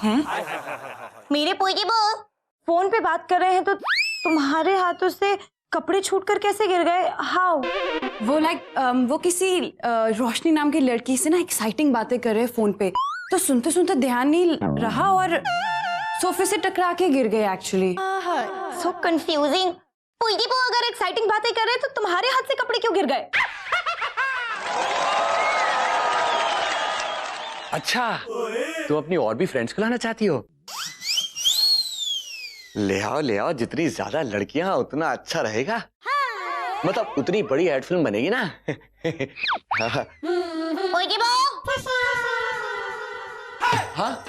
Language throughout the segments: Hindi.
हैं? मेरे पोई वो फोन पे बात कर रहे हैं तो तुम्हारे हाथों से कपड़े छूटकर कैसे गिर गए? हाउ? वो किसी रोशनी नाम की लड़की से ना एक्साइटिंग बातें कर रहे हैं फोन पे, तो सुनते सुनते ध्यान नहीं रहा और सोफे से टकरा के गिर गए एक्चुअली। So confusing. पोई वो अगर एक्साइटिंग बातें कर रहे हैं तो तुम्हारे हाथ से कपड़े क्यों गिर गए? अच्छा, तुम अपनी और भी फ्रेंड्स को लाना चाहती हो? ले आओ, जितनी ज्यादा लड़कियां उतना अच्छा रहेगा। हाँ। मतलब उतनी बड़ी एड फिल्म बनेगी ना। हाँ?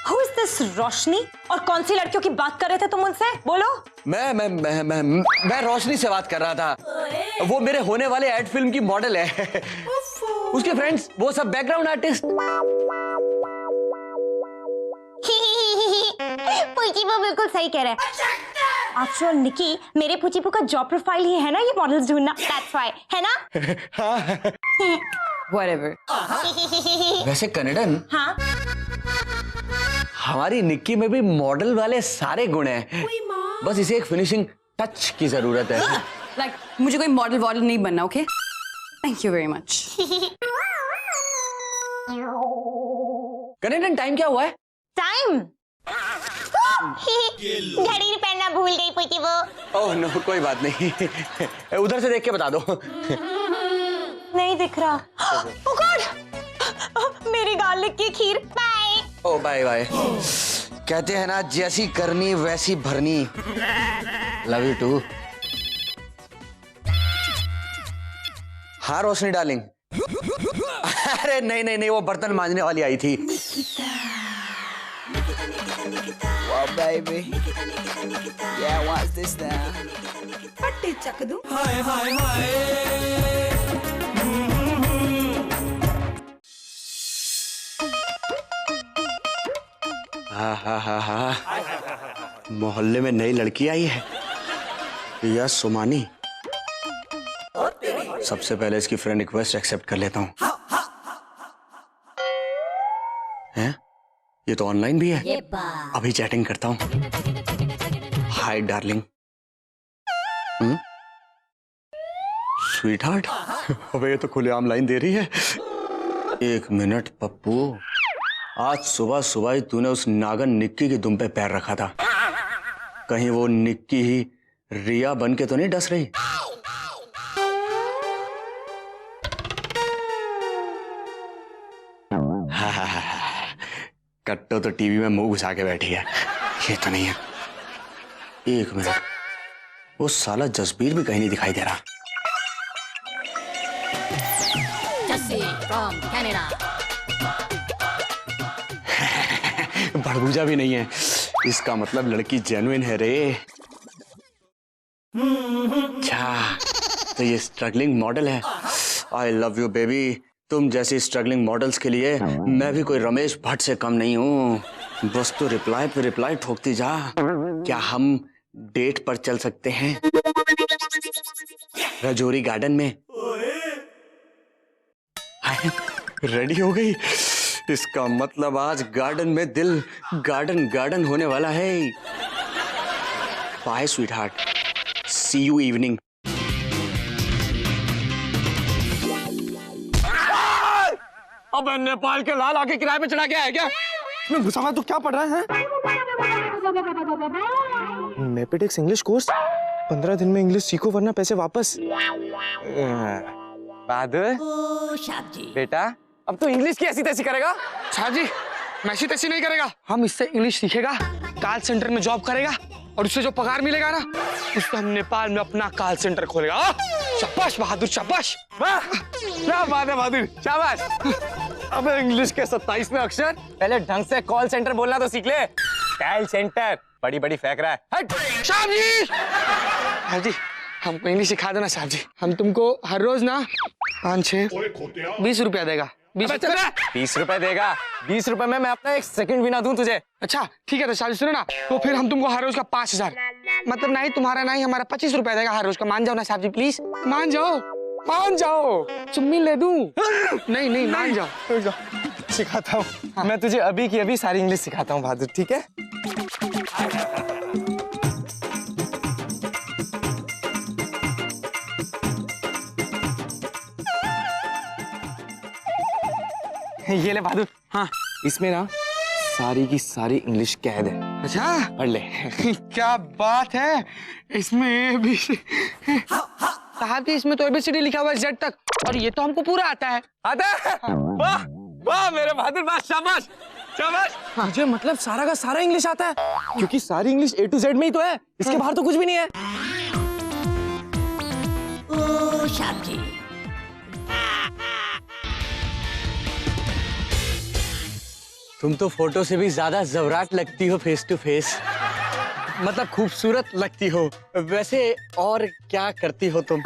Who is this रोशनी? और कौन सी लड़कियों की बात कर रहे थे तुम उनसे? बोलो। मैं रोशनी से बात कर रहा था। वो मेरे होने वाले एड फिल्म की मॉडल है। उसके फ्रेंड्स वो सब बैकग्राउंड आर्टिस्ट। पुचीपू बिल्कुल सही कह रहे हैं। आफ्टर ऑल निकी, मेरे पुचीपू का जॉब प्रोफाइल ही है ना ये मॉडल्स ढूंढना। That's why, है ना? Whatever. वैसे कन्नड़न, हाँ? हमारी निक्की में भी मॉडल वाले सारे गुण हैं। बस इसे एक फिनिशिंग टच की जरूरत है। मुझे कोई मॉडल वॉडल नहीं बनना, okay? Thank you very much. कन्नड़न, टाइम क्या हुआ है? टाइम? घड़ी पहनना भूल गई पुची वो। ओह नो, कोई बात नहीं। उधर से देख के बता दो। नहीं दिख रहा। Oh God! मेरी गार्लिक की खीर। बाय। Oh bye bye. कहते हैं ना, जैसी करनी वैसी भरनी। Love you too. हाँ रोशनी डार्लिंग। अरे नहीं, वो बर्तन मांजने वाली आई थी। Wow, baby. Yeah, watch this now. पट्टी चक दूं। हाय हाय हाय। हा। मोहल्ले में नई लड़की आई है, यह सुमानी। सबसे पहले इसकी फ्रेंड रिक्वेस्ट एक्सेप्ट कर लेता हूँ। हैं? ये तो ऑनलाइन भी है। अभी चैटिंग करता हूँ। Hi darling. Sweet heart. अबे ये तो खुलेआम लाइन दे रही है। एक मिनट पप्पू, आज सुबह सुबह ही तूने उस नागन निक्की की दुम पे पैर रखा था। कहीं वो निक्की ही रिया बन के तो नहीं डस रही? कट्टो तो टीवी में मुंह घुसा के बैठी है। ये तो नहीं है। एक मिनट, वो साला जसबीर भी कहीं नहीं दिखाई दे रहा। from Canada. भड़बूजा भी नहीं है। इसका मतलब लड़की जेन्युइन है रे। अच्छा, तो ये स्ट्रगलिंग मॉडल है। I love you baby. तुम जैसी स्ट्रगलिंग मॉडल्स के लिए मैं भी कोई रमेश भट्ट से कम नहीं हूँ। बस तो रिप्लाई पे रिप्लाई ठोकती जा। क्या हम डेट पर चल सकते हैं? रजौरी गार्डन में। रेडी हो गई? इसका मतलब आज गार्डन में दिल गार्डन होने वाला है। Bye sweet heart, see you evening. अब नेपाल के लाल आके किराए पे चढ़ा के आया क्या? मैं घुसा हुआ तो क्या पढ़ रहा है? मैपेटिक्स इंग्लिश कोर्स 15 दिन में इंग्लिश सीखो वरना पैसे वापस। बहादुर बेटा, अब तो इंग्लिश की ऐसी तैसी करेगा? साहब जी, मैं ऐसी तैसी नहीं करेगा। हम इससे इंग्लिश सीखेगा, कॉल सेंटर में जॉब करेगा और उससे जो पगार मिलेगा ना, उससे हम नेपाल में अपना कॉल सेंटर खोलेगा। शाबाश बहादुर, शाबाश। क्या बात है बहादुर, शाबाश। अब इंग्लिश के 27वें अक्षर पहले ढंग से कॉल सेंटर बोलना तो सीख ले। कॉल सेंटर बड़ी बड़ी फेंक रहा है। हट। साहब जी, हमको इंग्लिश सिखा देना साहब जी। हम तुमको हर रोज ना 5-6 20 रुपया देगा। 20 रुपए देगा? 20 रुपए में मैं अपना 1 सेकंड भी ना दूं तुझे। अच्छा ठीक है, तो साहब जी सुनो ना, तो फिर हम तुमको हर रोज का 5000, मतलब नहीं तुम्हारा नहीं हमारा 25 रुपया देगा हर रोज का। मान जाओ ना साहब जी, प्लीज मान जाओ। चुम्मी ले दूं? नहीं मान जाओ। सिखाता हूँ। मैं तुझे अभी की अभी सारी इंग्लिश सिखाता हूँ बहादुर, ठीक है? ये ले बहादुर। हाँ इसमें ना सारी की सारी इंग्लिश कैद है, अच्छा पढ़ ले। क्या बात है, इसमें ABCD साहब जी, इसमें तो ABCD लिखा हुआ है Z तक, और ये तो हमको पूरा आता है। आता है? वाह वाह मेरे बहादुर, वाह, शाबाश शाबाश। मुझे मतलब सारा का सारा इंग्लिश आता है, क्योंकि सारी इंग्लिश A to Z में ही तो है, इसके बाहर तो कुछ भी नहीं है। तुम तो फोटो से भी ज्यादा जवराट लगती हो फेस टू फेस, मतलब खूबसूरत लगती हो। वैसे और क्या करती हो तुम?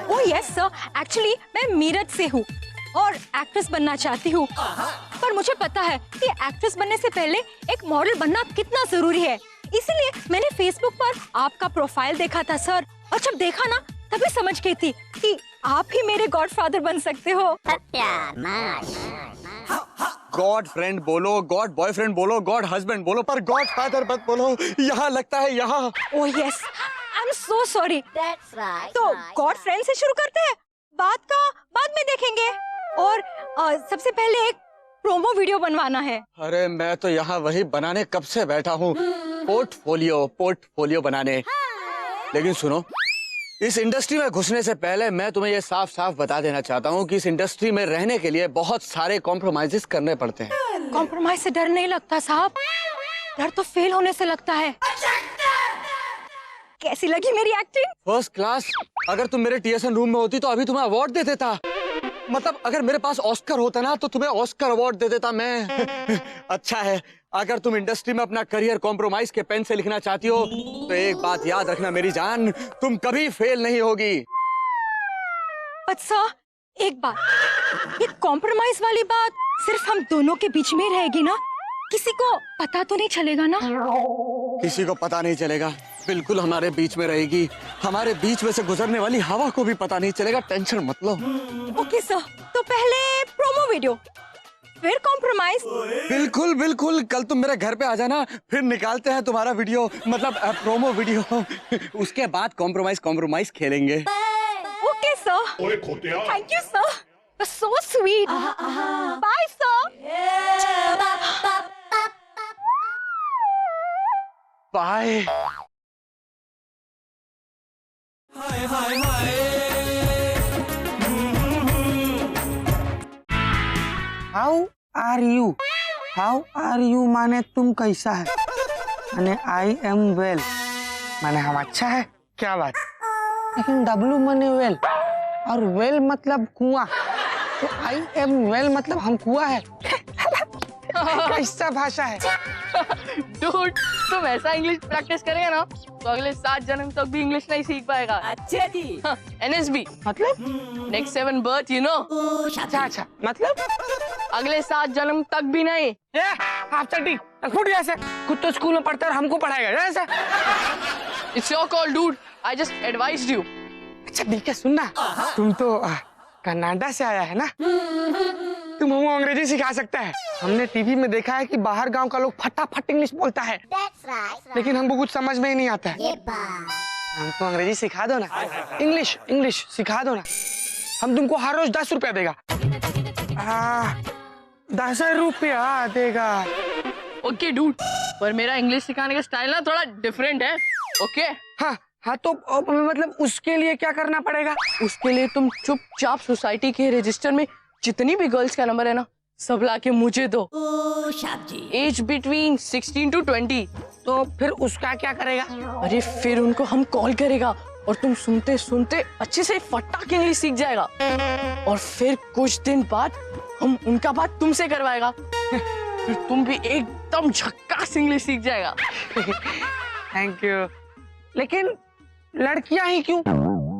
ओह यस सर, एक्चुअली मैं मीरठ से हूँ और एक्ट्रेस बनना चाहती हूँ, पर मुझे पता है कि एक्ट्रेस बनने से पहले एक मॉडल बनना कितना जरूरी है, इसीलिए मैंने फेसबुक पर आपका प्रोफाइल देखा था सर, और जब देखा ना तभी समझ गई थी कि आप ही मेरे गॉडफादर बन सकते हो। गॉड फ्रेंड बोलो, गॉड बॉयफ्रेंड बोलो, गॉड हस्बैंड बोलो, पर गॉड फादर मत बोलो। यहाँ लगता है यहाँ। Oh yes, I am so sorry. तो गॉड फ्रेंड से शुरू करते हैं, बात का बाद में देखेंगे, और सबसे पहले एक प्रोमो वीडियो बनवाना है। अरे मैं तो यहाँ वही बनाने कब से बैठा हूँ, पोर्टफोलियो बनाने। लेकिन सुनो, इस इंडस्ट्री में घुसने से पहले मैं तुम्हें ये साफ साफ बता देना चाहता हूँ कि इस इंडस्ट्री में रहने के लिए बहुत सारे कॉम्प्रोमाइजेस करने पड़ते हैं। कॉम्प्रोमाइज से डर नहीं लगता साहब, डर तो फेल होने से लगता है। कैसी लगी मेरी एक्टिंग? First class. अगर तुम मेरे TSN रूम में होती तो अभी तुम्हें अवार्ड दे देता। मतलब अगर मेरे पास ऑस्कर होता ना तो तुम्हें ऑस्कर अवार्ड दे देता मैं। अच्छा है, अगर तुम इंडस्ट्री में अपना करियर कॉम्प्रोमाइज के पेन से लिखना चाहती हो तो एक बात याद रखना मेरी जान, तुम कभी फेल नहीं होगी। अच्छा एक बात, ये कॉम्प्रोमाइज वाली बात सिर्फ हम दोनों के बीच में रहेगी ना? किसी को पता तो नहीं चलेगा ना? किसी को पता नहीं चलेगा, बिल्कुल हमारे बीच में रहेगी। हमारे बीच में से गुजरने वाली हवा को भी पता नहीं चलेगा, टेंशन मत लो। ओके सर, तो पहले प्रोमो वीडियो, फिर कॉम्प्रोमाइज। बिल्कुल बिल्कुल, कल तुम मेरे घर पे आ जाना, फिर निकालते हैं तुम्हारा वीडियो, मतलब प्रोमो वीडियो। उसके बाद कॉम्प्रोमाइज खेलेंगे। Okay sir, thank you sir, so sweet. Bye sir. Bye. How are you? How are you माने तुम कैसा है, माने आई एम वेल माने हम अच्छा है। क्या बात, लेकिन W माने वेल, और वेल मतलब कुआं, तो आई एम वेल मतलब हम कुआं है। कैसा भाषा है? डूड, तुम ऐसा इंग्लिश प्रैक्टिस करेगा ना तो अगले 7 जन्म तक भी इंग्लिश नहीं सीख पाएगा। अच्छा जी। NSB मतलब नेक्स्ट 7 बर्थ, यू नो। अच्छा मतलब अगले 7 जन्म तक भी नहीं। आप चट्टी फुट ऐसे, खुद तो स्कूल में पढ़ते और हमको पढ़ाएगा ऐसे। It's your call dude, I just advised you. अच्छा ठीक है, सुनना, तुम तो कनाडा से आया है ना, तुम हमको अंग्रेजी सिखा सकता है। हमने टीवी में देखा है कि बाहर गांव का लोग फटाफट इंग्लिश बोलता है, लेकिन हमको कुछ समझ में ही नहीं आता है। हमको अंग्रेजी सिखा दो ना, इंग्लिश सिखा दो ना। हम तुमको हर रोज 10 रुपया देगा। 10 रुपया देगा। ओके डूड, पर मेरा इंग्लिश सिखाने का स्टाइल ना थोड़ा डिफरेंट है। ओके हाँ तो मतलब उसके लिए क्या करना पड़ेगा? उसके लिए तुम चुपचाप सोसाइटी के रजिस्टर में जितनी भी गर्ल्स का नंबर है ना, सब लाके मुझे दो। Age between 16 to 20। तो फिर उसका क्या करेगा? अरे फिर उनको हम कॉल करेगा और तुम सुनते सुनते अच्छे से फटाक इंग्लिश सीख जाएगा, और फिर कुछ दिन बाद हम उनका बात तुमसे करवाएगा। फिर तुम भी एकदम झक्कास इंग्लिश सीख जाएगा। Thank you. लेकिन लड़कियां ही क्यों,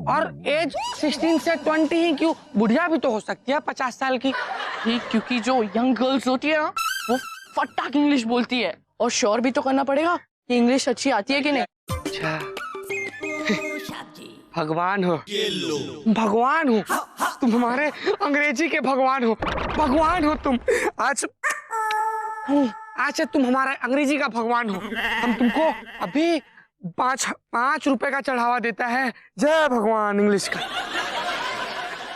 और एज 16 से 20 ही क्यों? बुढ़िया भी तो हो सकती है 50 साल की। ठीक, क्योंकि जो यंग गर्ल्स होती है ना, वो फटाक इंग्लिश बोलती है, और श्योर भी तो करना पड़ेगा कि इंग्लिश अच्छी आती है कि नहीं। अच्छा भगवान हो, भगवान हो तुम, हमारे अंग्रेजी के भगवान हो, भगवान हो तुम। आज तुम हमारा अंग्रेजी का भगवान हो। हम तुमको अभी 5 रुपए का चढ़ावा देता है। जय भगवान इंग्लिश का।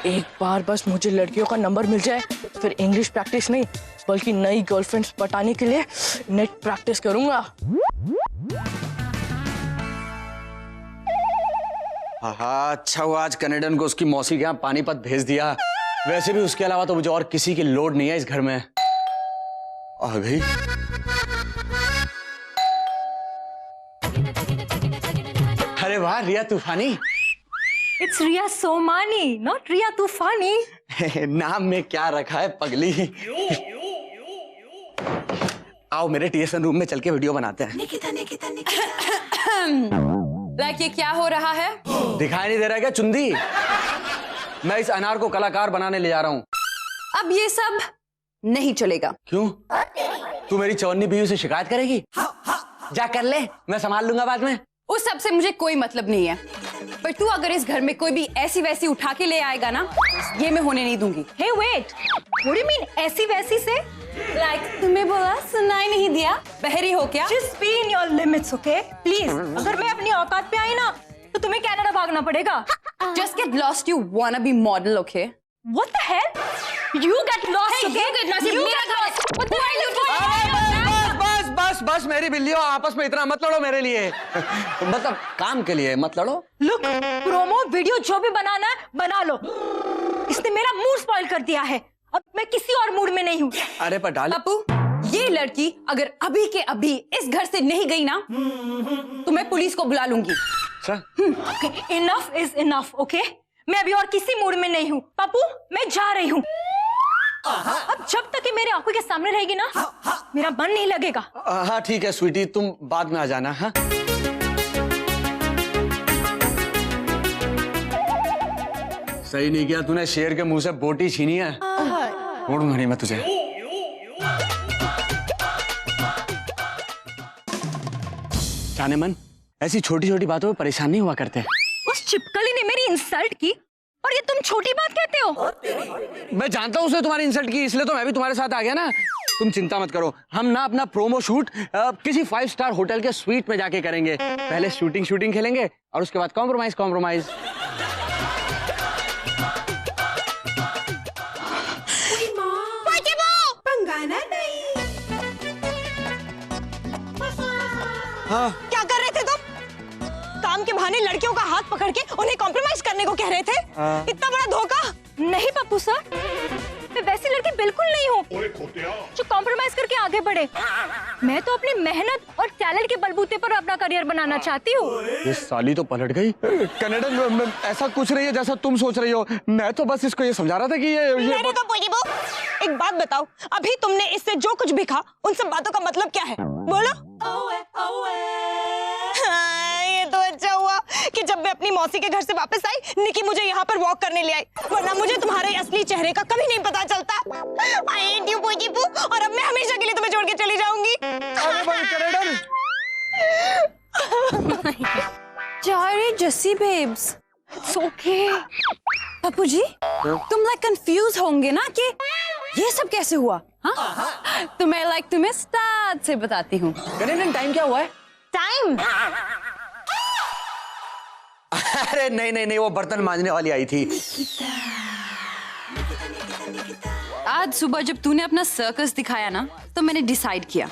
एक बार बस मुझे लड़कियों का नंबर मिल जाए, फिर इंग्लिश प्रैक्टिस नहीं बल्कि नई गर्लफ्रेंड्स पटाने के लिए नेट प्रैक्टिस करूंगा। हाँ, अच्छा हुआ आज कनेडन को उसकी मौसी के यहाँ पानीपत भेज दिया। वैसे भी उसके अलावा तो मुझे और किसी की लोड नहीं है इस घर में। आ गई। अरे वाह, रिया तूफानी। इट्स रिया सोमानी, नॉट रिया तूफानी। नाम में क्या रखा है पगली। आओ मेरे टीएसएन रूम में चल के वीडियो बनाते हैं। लाइक ये क्या हो रहा है? दिखाई नहीं दे रहा है क्या चुंदी? मैं इस अनार को कलाकार बनाने ले जा रहा हूँ। अब ये सब नहीं चलेगा। क्यों? तू मेरी चौनी बीवी से शिकायत करेगी? जा कर ले, मैं संभाल लूंगा बाद में। उस सब से मुझे कोई मतलब नहीं है, पर तू अगर इस घर में कोई भी ऐसी वैसी उठा के ले आएगा ना, ये मैं होने नहीं दूंगी। Hey wait, what do you mean ऐसी वैसी से? लाइक तुम्हें बोला सुनाई नहीं दिया? बहरी हो क्या? Just be in your limits, okay? Please, अगर मैं अपनी औकात पे आई ना, तो तुम्हें कनाडा भागना पड़ेगा। Just get lost, you wanna be model, okay? What the hell? You get lost, okay? you get lost, You मेरा get घर है। lost. What the hell you doing? बस बस बस मेरी बिल्लियों, आपस में इतना मत लड़ो मेरे लिए। मतलब काम के लिए मत लड़ो। Look, प्रोमो वीडियो जो भी बनाना है बना लो। इसने मेरा मूड स्पॉइल कर दिया है। अब मैं किसी और मूड में नहीं हूँ। अरे पर डाल। पप्पू, ये लड़की अगर अभी के अभी इस घर से नहीं गई ना, तो मैं पुलिस को बुला लूंगी। Enough is enough, okay? मैं अभी और किसी मूड में नहीं हूँ। पप्पू, मैं जा रही हूँ। अब जब तक ये मेरे आंखों के सामने रहेगी ना, मेरा मन नहीं लगेगा। हाँ ठीक है स्वीटी, तुम बाद में आ जाना। हाँ सही नहीं किया तूने, शेर के मुंह से बोटी छीनी है। छोड़ूंगा नहीं मैं तुझे। जाने मन, ऐसी छोटी छोटी बातों में परेशान नहीं हुआ करते। उस चिपकली ने मेरी इंसल्ट की और ये तुम छोटी बात कहते हो? मैं जानता हूँ उसने तुम्हारी इंसल्ट की, इसलिए तो मैं भी तुम्हारे साथ आ गया ना। तुम चिंता मत करो, हम ना अपना प्रोमो शूट किसी 5 स्टार होटल के स्वीट में जाके करेंगे। पहले शूटिंग खेलेंगे और उसके बाद कॉम्प्रोमाइज। पंगाना नहीं। हाँ क्या कर रहे थे तुम? काम के बहाने लड़कियों का हाथ पकड़ के उन्हें कॉम्प्रोमाइज करने को कह रहे थे? इतना बड़ा धोखा। नहीं पप्पू सर, मैं वैसी लड़की बिल्कुल नहीं हूँ जो कॉम्प्रोमाइज करके आगे बढ़े। मैं तो अपनी मेहनत और टैलेंट के बलबूते पर अपना करियर बनाना चाहती हूँ। ये साली तो पलट गई। कनेडन ऐसा कुछ नहीं है जैसा तुम सोच रही हो। मैं तो बस इसको ये समझा रहा था कि ये नहीं तो पोजीबो, एक बात बताओ, अभी तुमने इससे जो कुछ भी कहा उन सब बातों का मतलब क्या है? बोलो। हाँ, ये तो अच्छा हुआ कि जब मैं अपनी मौसी के घर से वापस आई, निकी मुझे यहाँ पर वॉक करने ले आई, वरना मुझे तुम्हारे असली चेहरे का कभी नहीं पता चलता। I hate you, पोजीबो, और अब मैं हमेशा के लिए तुम्हें छोड़ के चली जाऊंगी। Sorry, Jassi babes. It's okay. Pappu ji, तुम लाइक कंफ्यूज होंगे ना कि ये सब कैसे हुआ? हाँ? तुम्हें स्टार्ट से बताती हूँ। कनेडन टाइम क्या हुआ है? टाइम? अरे नहीं, वो बर्तन मांजने वाली आई थी। आज सुबह जब तूने अपना सर्कस दिखाया ना, तो मैंने डिसाइड किया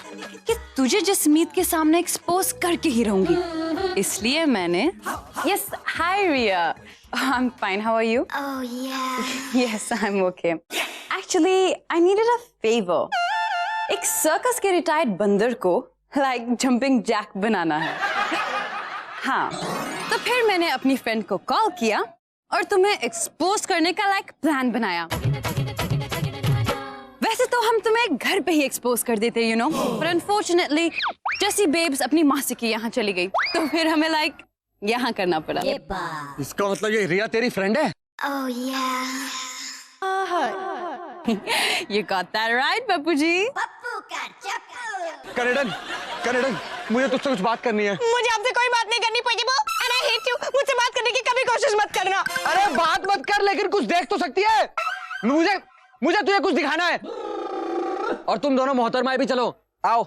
कि तुझे जसमीत के सामने एक्सपोज करके ही रहूंगी। इसलिए मैंने yes hi Riya, I am fine, how are you? Oh yeah. Yes I am okay. Actually I needed a favour. एक सर्कस के रिटायर्ड बंदर को लाइक जंपिंग जैक बनाना है। हाँ, तो फिर मैंने अपनी फ्रेंड को कॉल किया और तुम्हें एक्सपोज करने का लाइक प्लान बनाया। वैसे तो हम तुम्हें घर पे ही एक्सपोज कर देते यू नो, पर अनफॉर्चुनेटली जैसी बेब्स अपनी मासी के यहाँ चली गई, तो फिर हमें लाइक यहाँ करना पड़ा। इसका मतलब ये रिया तेरी फ्रेंड है? Oh yeah. You got that right, Pappu ji. Pappu का चप्पू। कनेडन, मुझे तुझसे कुछ बात करनी है। मुझे आपसे कोई बात नहीं करनी, पोजीबो, and I hate you। मुझसे बात करने की कभी कोशिश बात मत कर, लेकिन कुछ देख तो सकती है। मुझे तुझे कुछ दिखाना है। और तुम दोनों मोहतरमाएं भी चलो, आओ।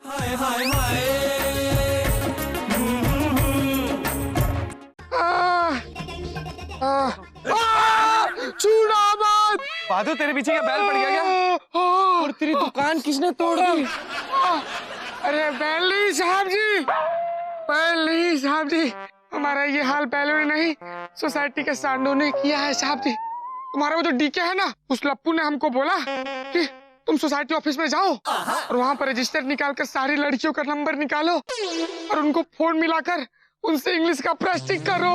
हाय हाय हाय बहादुर, तेरे पीछे क्या बैल पड़ गया क्या? और तेरी दुकान किसने तोड़ दी? अरे बैल नहीं साहब जी, बैल नहीं साहब जी, हमारा ये हाल बैलों ने नहीं सोसाइटी के सांडों ने किया है साहब जी। तुम्हारा वो जो डीके है ना, उस लप्पू ने हमको बोला कि तुम सोसाइटी ऑफिस में जाओ और वहाँ पर रजिस्टर निकालकर सारी लड़कियों का नंबर निकालो और उनको फोन मिलाकर उनसे इंग्लिश का प्रैक्टिस करो।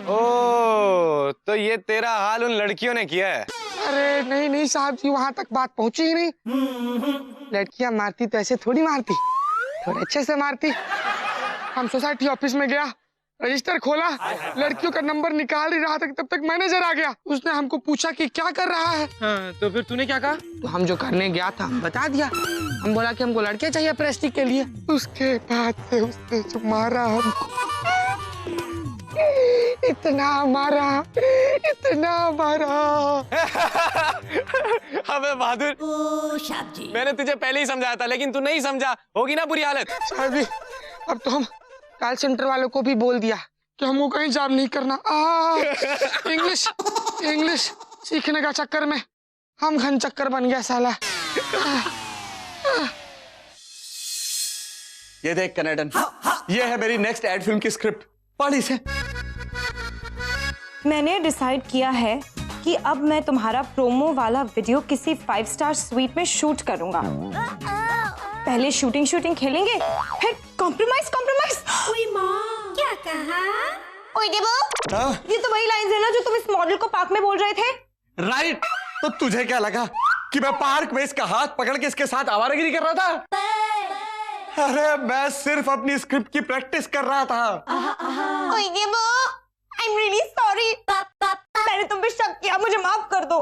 ओ, तो ये तेरा हाल उन लड़कियों ने किया है? अरे नहीं नहीं साहब जी, वहाँ तक बात पहुँची ही नहीं। लड़कियाँ मारती तो ऐसे थोड़ी मारती, थोड़े अच्छे से मारती। हम सोसाइटी ऑफिस में गया, रजिस्टर खोला, लड़कियों का नंबर निकाल ही रहा था, तब तक मैनेजर आ गया। उसने हमको पूछा कि क्या कर रहा है। हाँ, तो फिर तूने क्या कहा? तो हम जो करने गया था हम बता दिया। हम बोला कि हमको लड़के चाहिए प्रेस्टिक के लिए। उसके बाद से उसने जो मारा हमको, इतना मारा, इतना मारा। अबे बहादुर, मैंने तुझे पहले ही समझाया था, लेकिन तू नहीं समझा। होगी ना बुरी हालत। साहब जी, अब तो हम कॉल सेंटर वालों को भी बोल दिया कि हमको कहीं जॉब नहीं करना। इंग्लिश सीखने का चक्कर में हम घन चक्कर बन गया साला। ये देख कनेडन, ये है मेरी नेक्स्ट एड फिल्म की स्क्रिप्ट, पढ़ इसे। मैंने डिसाइड किया है कि अब मैं तुम्हारा प्रोमो वाला वीडियो किसी 5 स्टार स्वीट में शूट करूंगा। पहले शूटिंग खेलेंगे, फिर कॉम्प्रोमाइज। ओए माँ, क्या कहा? ओए देवो, हाँ? ये तो वही लाइन है ना जो तुम इस मॉडल को पार्क में बोल रहे थे। राइट। तो तुझे क्या लगा कि मैं पार्क में इसका हाथ पकड़ के इसके साथ आवारागिरी कर रहा था? अरे मैं सिर्फ अपनी स्क्रिप्ट की प्रैक्टिस कर रहा था। ओए देवो, I'm really sorry। मैंने तुम पे शक किया, मुझे माफ कर दो।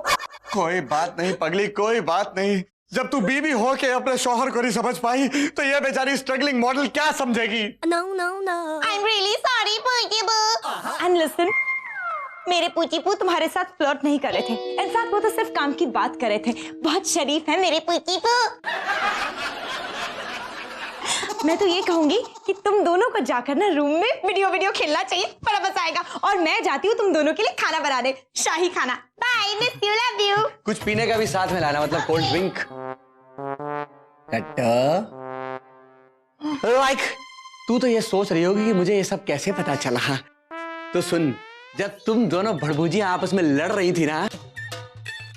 कोई बात नहीं पगली, कोई बात नहीं। जब तू बीवी हो के अपने शौहर को नहीं समझ पाई तो ये बेचारी स्ट्रगलिंग मॉडल क्या समझेगी? no no no, I'm really sorry पूजीबू। And listen, मेरे पूजीबू तुम्हारे साथ फ्लर्ट नहीं कर रहे थे। इनफैक्ट वो तो सिर्फ काम की बात कर रहे थे। बहुत शरीफ है मेरे पूजीबू। मैं तो ये कहूंगी कि तुम दोनों को जाकर ना रूम में वीडियो खेलना चाहिए, बड़ा मजा आएगा। और मैं जाती हूँ तुम दोनों के लिए खाना बनाने, शाही खाना। Bye, miss you, love you. कुछ पीने का भी साथ में लाना, मतलब कोल्ड ड्रिंक। लाइक तू तो ये सोच रही होगी कि मुझे ये सब कैसे पता चला। तो सुन, जब तुम दोनों भड़बूजियां आपस में लड़ रही थी ना,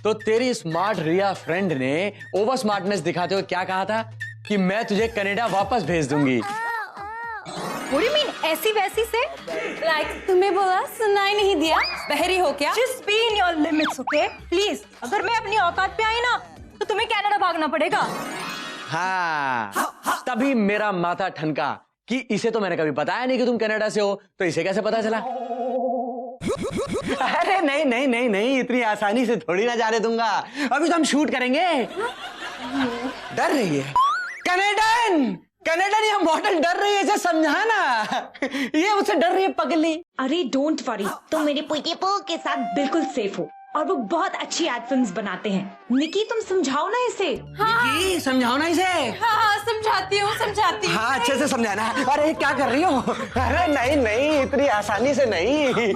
तो तेरी स्मार्ट रिया फ्रेंड ने ओवर स्मार्टनेस दिखाते हुए क्या कहा था कि मैं तुझे कनाडा वापस भेज दूंगी। What do you mean, ऐसी वैसी से? लाइक तुम्हें बोला, सुनाई नहीं दिया? बहरी हो क्या? Just be in your limits, okay? Please, अगर मैं अपनी औकात पे आई ना तो तुम्हें कनाडा भागना पड़ेगा। हाँ, तभी मेरा माथा ठनका कि इसे तो मैंने कभी बताया नहीं कि तुम कनाडा से हो, तो इसे कैसे पता चला? अरे नहीं नहीं नहीं नहीं, इतनी आसानी से थोड़ी ना जाने दूंगा। अभी तो हम शूट करेंगे। डर रही है कनाडा या मॉडल डर रही है, इसे समझाना। ये मुझसे डर रही है पगली। अरे डोंट वरी, तुम मेरे पूजीबू के साथ बिल्कुल सेफ हो और वो बहुत अच्छी एड फिल्म्स बनाते हैं। निकी तुम समझाओ ना इसे। निकी समझाओ ना इसे। हाँ, समझाती हूँ। हाँ, अच्छे से समझाना। अरे क्या कर रही हो? अरे नहीं नहीं, इतनी आसानी से नहीं।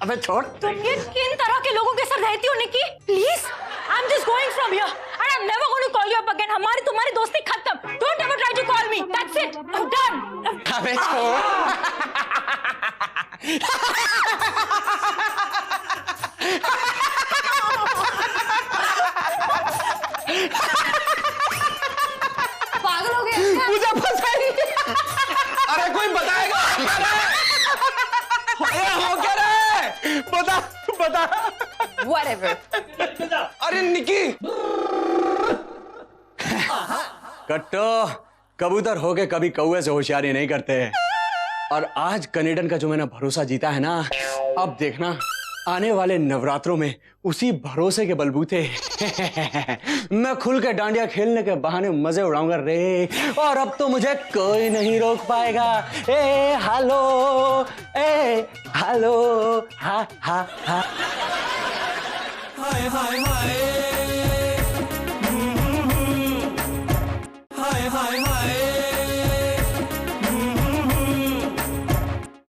अबे छोड़। तुम ये किन तरह के लोगों के साथ रहती हो Nikki? Please, I am just going from here and I am never going to call you up again. हमारी तुम्हारी दोस्ती खत्म। Don't ever try to call me, that's it, done. अबे छोड़। पागल हो गए? मुझे पता ही नहीं। अरे कोई बताएगा? हो क्या रहा है? बता। Whatever. अरे निकी, कट्टो, कबूतर होके कभी कौवे से होशियारी नहीं करते। और आज कनेडन का जो मैंने भरोसा जीता है ना, अब देखना आने वाले नवरात्रों में उसी भरोसे के बलबूते मैं खुल के डांडिया खेलने के बहाने मजे उड़ाऊंगा रे। और अब तो मुझे कोई नहीं रोक पाएगा। ए हेलो हा हा हा। हाय हाय हाय